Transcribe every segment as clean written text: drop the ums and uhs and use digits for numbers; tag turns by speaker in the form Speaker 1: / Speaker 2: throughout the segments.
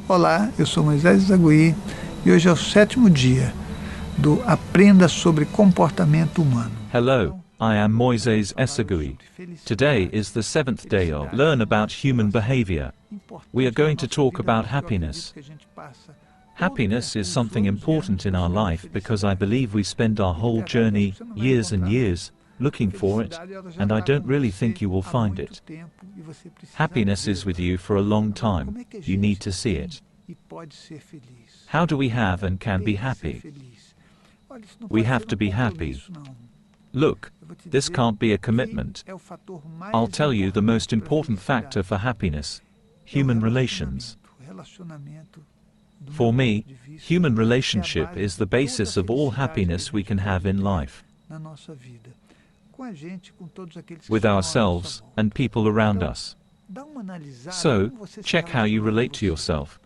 Speaker 1: Olá, eu sou Moisés Esagui e hoje é o 7º dia do Aprenda sobre Comportamento Humano.
Speaker 2: Hello, I am Moisés Esagui. Today is the 7th day of Learn About Human Behavior. We are going to talk about happiness. Happiness is something important in our life because I believe we spend our whole journey, years and years, looking for it, and I don't really think you will find it. Happiness is with you for a long time, you need to see it. How do we have and can be happy? We have to be happy. Look, this can't be a commitment. I'll tell you the most important factor for happiness: human relations. For me, human relationship is the basis of all happiness we can have in life. With ourselves and people around us. So, check how you relate to yourself.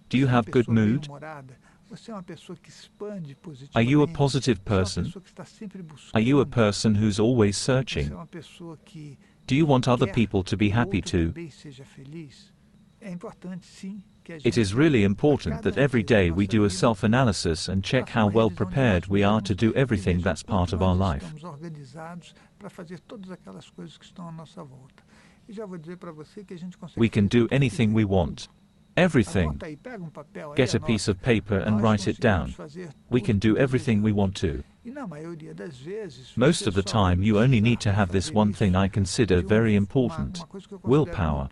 Speaker 2: Do you have good mood? Are you a positive person? Are you a person who's always searching? Do you want other people to be happy too? It is really important that every day we do a self-analysis and check how well prepared we are to do everything that's part of our life. We can do anything we want. Everything. Get a piece of paper and write it down. We can do everything we want to. Most of the time you only need to have this one thing I consider very important: willpower.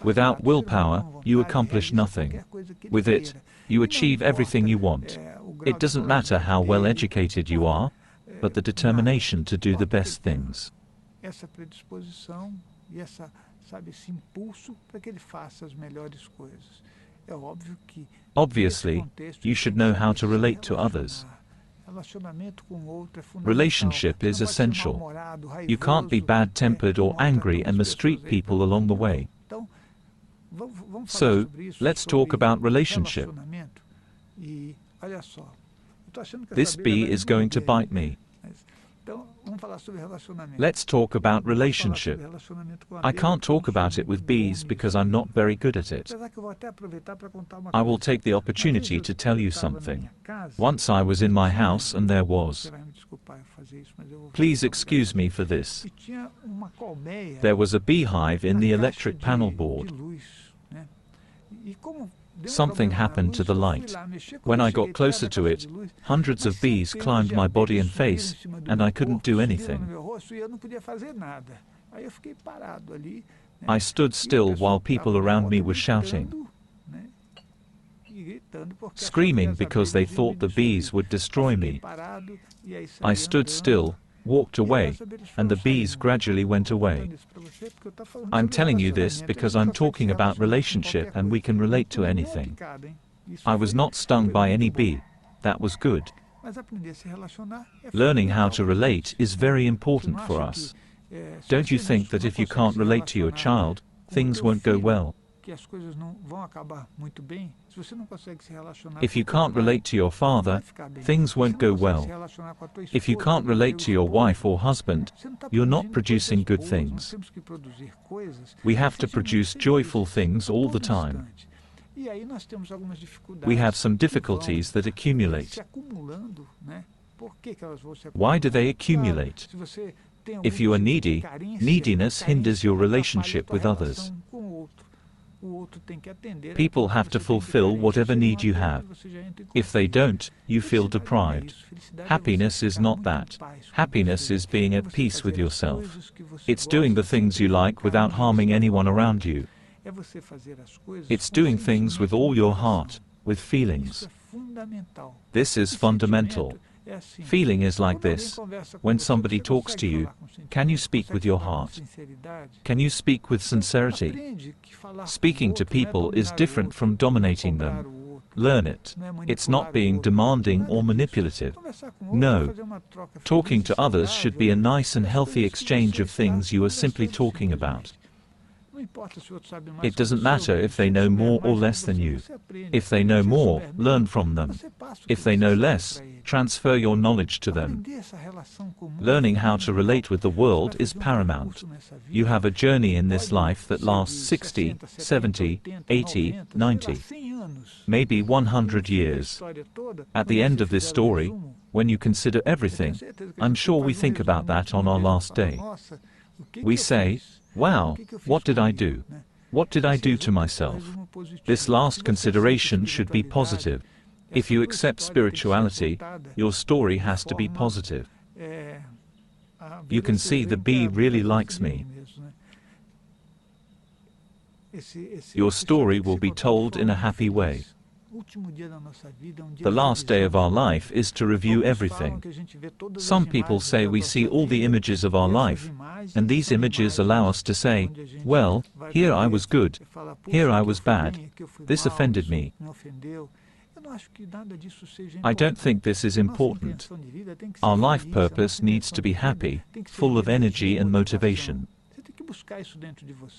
Speaker 2: Without willpower, you accomplish nothing. With it, you achieve everything you want. It doesn't matter how well educated you are, but the determination to do the best things. Obviously, you should know how to relate to others. Relationship is essential. You can't be bad-tempered or angry and mistreat people along the way. So, let's talk about relationship. This bee is going to bite me. Let's talk about relationship. I can't talk about it with bees because I'm not very good at it. I will take the opportunity to tell you something. Once I was in my house and there was... Please excuse me for this. There was a beehive in the electric panel board. Something happened to the light. When I got closer to it, hundreds of bees climbed my body and face, and I couldn't do anything. I stood still while people around me were shouting, screaming because they thought the bees would destroy me. I stood still, walked away, and the bees gradually went away. I'm telling you this because I'm talking about relationship and we can relate to anything. I was not stung by any bee. That was good. Learning how to relate is very important for us. Don't you think that if you can't relate to your child, things won't go well? If you can't relate to your father, things won't go well. If you can't relate to your wife or husband, you're not producing good things. We have to produce joyful things all the time. We have some difficulties that accumulate. Why do they accumulate? If you are needy, neediness hinders your relationship with others. People have to fulfill whatever need you have. If they don't, you feel deprived. Happiness is not that. Happiness is being at peace with yourself. It's doing the things you like without harming anyone around you. It's doing things with all your heart, with feelings. This is fundamental. Feeling is like this. When somebody talks to you, can you speak with your heart? Can you speak with sincerity? Speaking to people is different from dominating them. Learn it. It's not being demanding or manipulative. No. Talking to others should be a nice and healthy exchange of things you are simply talking about. It doesn't matter if they know more or less than you. If they know more, learn from them. If they know less, Transfer your knowledge to them. Learning how to relate with the world is paramount. You have a journey in this life that lasts 60, 70, 80, 90, maybe 100 years. At the end of this story, when you consider everything, I'm sure we think about that on our last day. We say, wow, what did I do? What did I do to myself? This last consideration should be positive. If you accept spirituality, your story has to be positive. You can see the bee really likes me. Your story will be told in a happy way. The last day of our life is to review everything. Some people say we see all the images of our life, and these images allow us to say, well, here I was good, here I was bad, this offended me. I don't think this is important. Our life purpose needs to be happy, full of energy and motivation.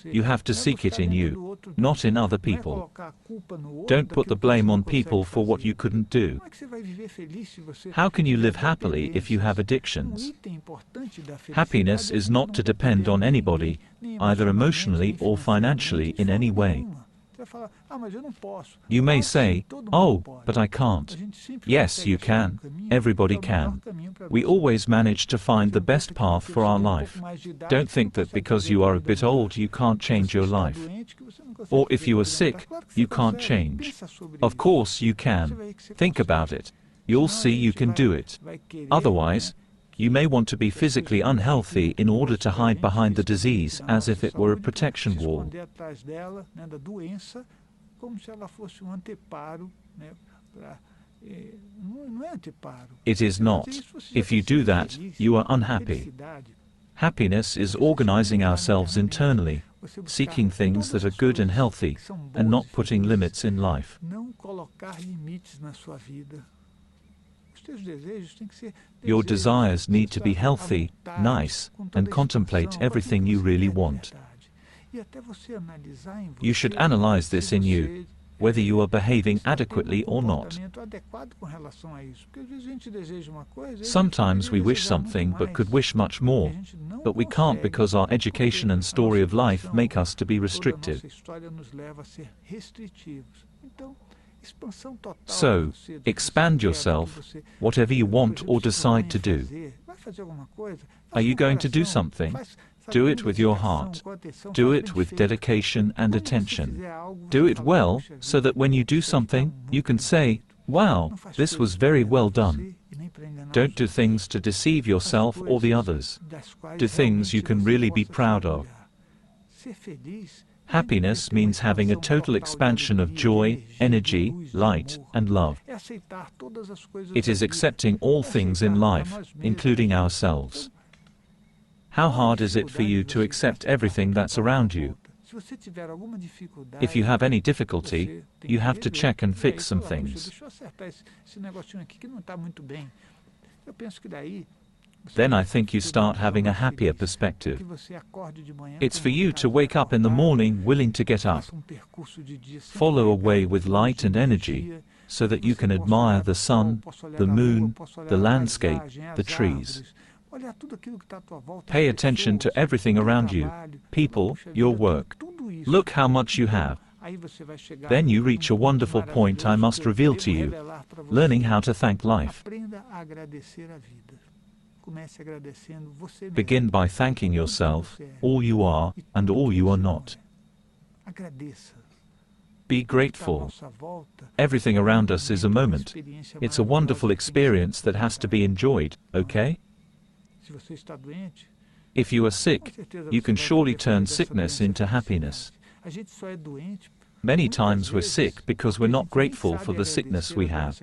Speaker 2: You have to seek it in you, not in other people. Don't put the blame on people for what you couldn't do. How can you live happily if you have addictions? Happiness is not to depend on anybody, either emotionally or financially in any way. You may say, oh, but I can't. Yes, you can. Everybody can. We always manage to find the best path for our life. Don't think that because you are a bit old you can't change your life. Or if you are sick, you can't change. Of course you can. Think about it. You'll see you can do it. Otherwise, you may want to be physically unhealthy in order to hide behind the disease as if it were a protection wall. It is not. If you do that, you are unhappy. Happiness is organizing ourselves internally, seeking things that are good and healthy, and not putting limits in life. Your desires need to be healthy, nice, and contemplate everything you really want. You should analyze this in you, whether you are behaving adequately or not. Sometimes we wish something but could wish much more, but we can't because our education and story of life make us to be restrictive. So, expand yourself, whatever you want or decide to do. Are you going to do something? Do it with your heart. Do it with dedication and attention. Do it well, so that when you do something, you can say, wow, this was very well done. Don't do things to deceive yourself or the others. Do things you can really be proud of. Happiness means having a total expansion of joy, energy, light, and love. It is accepting all things in life, including ourselves. How hard is it for you to accept everything that's around you? If you have any difficulty, you have to check and fix some things. Then I think you start having a happier perspective. It's for you to wake up in the morning willing to get up. Follow a way with light and energy, so that you can admire the sun, the moon, the landscape, the trees. Pay attention to everything around you, people, your work. Look how much you have. Then you reach a wonderful point I must reveal to you, learning how to thank life. Begin by thanking yourself, all you are and all you are not. Be grateful. Everything around us is a moment. It's a wonderful experience that has to be enjoyed, okay? If you are sick, you can surely turn sickness into happiness. Many times we're sick because we're not grateful for the sickness we have.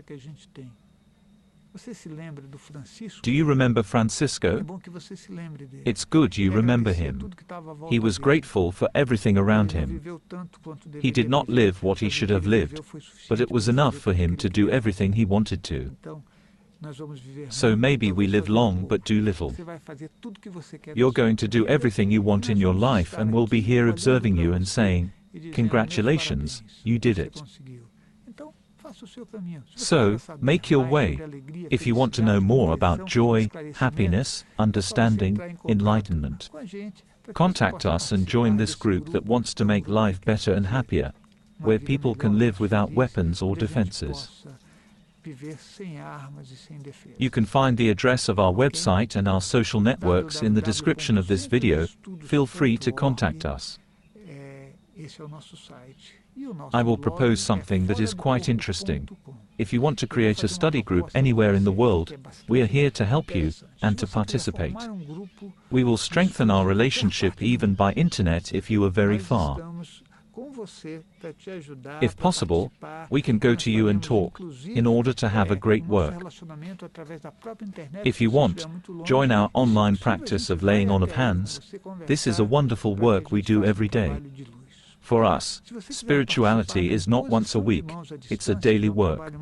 Speaker 2: Do you remember Francisco? It's good you remember him. He was grateful for everything around him. He did not live what he should have lived, but it was enough for him to do everything he wanted to. So maybe we live long but do little. You're going to do everything you want in your life and we'll be here observing you and saying, congratulations, you did it. So, make your way. If you want to know more about joy, happiness, understanding, enlightenment, contact us and join this group that wants to make life better and happier, where people can live without weapons or defenses. You can find the address of our website and our social networks in the description of this video. Feel free to contact us. I will propose something that is quite interesting. If you want to create a study group anywhere in the world, we are here to help you and to participate. We will strengthen our relationship even by internet if you are very far. If possible, we can go to you and talk, in order to have a great work. If you want, join our online practice of laying on of hands. This is a wonderful work we do every day. For us, spirituality is not once a week, it's a daily work.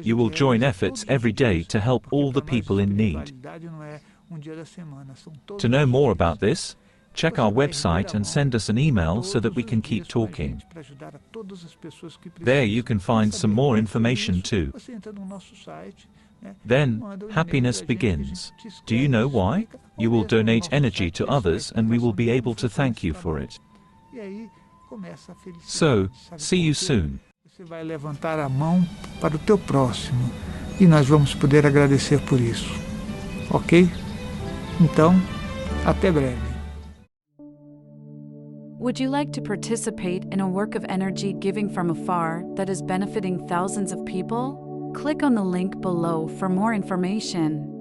Speaker 2: You will join efforts every day to help all the people in need. To know more about this, check our website and send us an email so that we can keep talking. There you can find some more information too. Then, happiness begins. Do you know why? You will donate energy to others and we will be able to thank you for it. So, see you soon.
Speaker 1: Você vai levantar a mão para o teu próximo e nós vamos poder agradecer por isso. Ok? Então, até breve.
Speaker 3: Would you like to participate in a work of energy giving from afar that is benefiting thousands of people? Click on the link below for more information.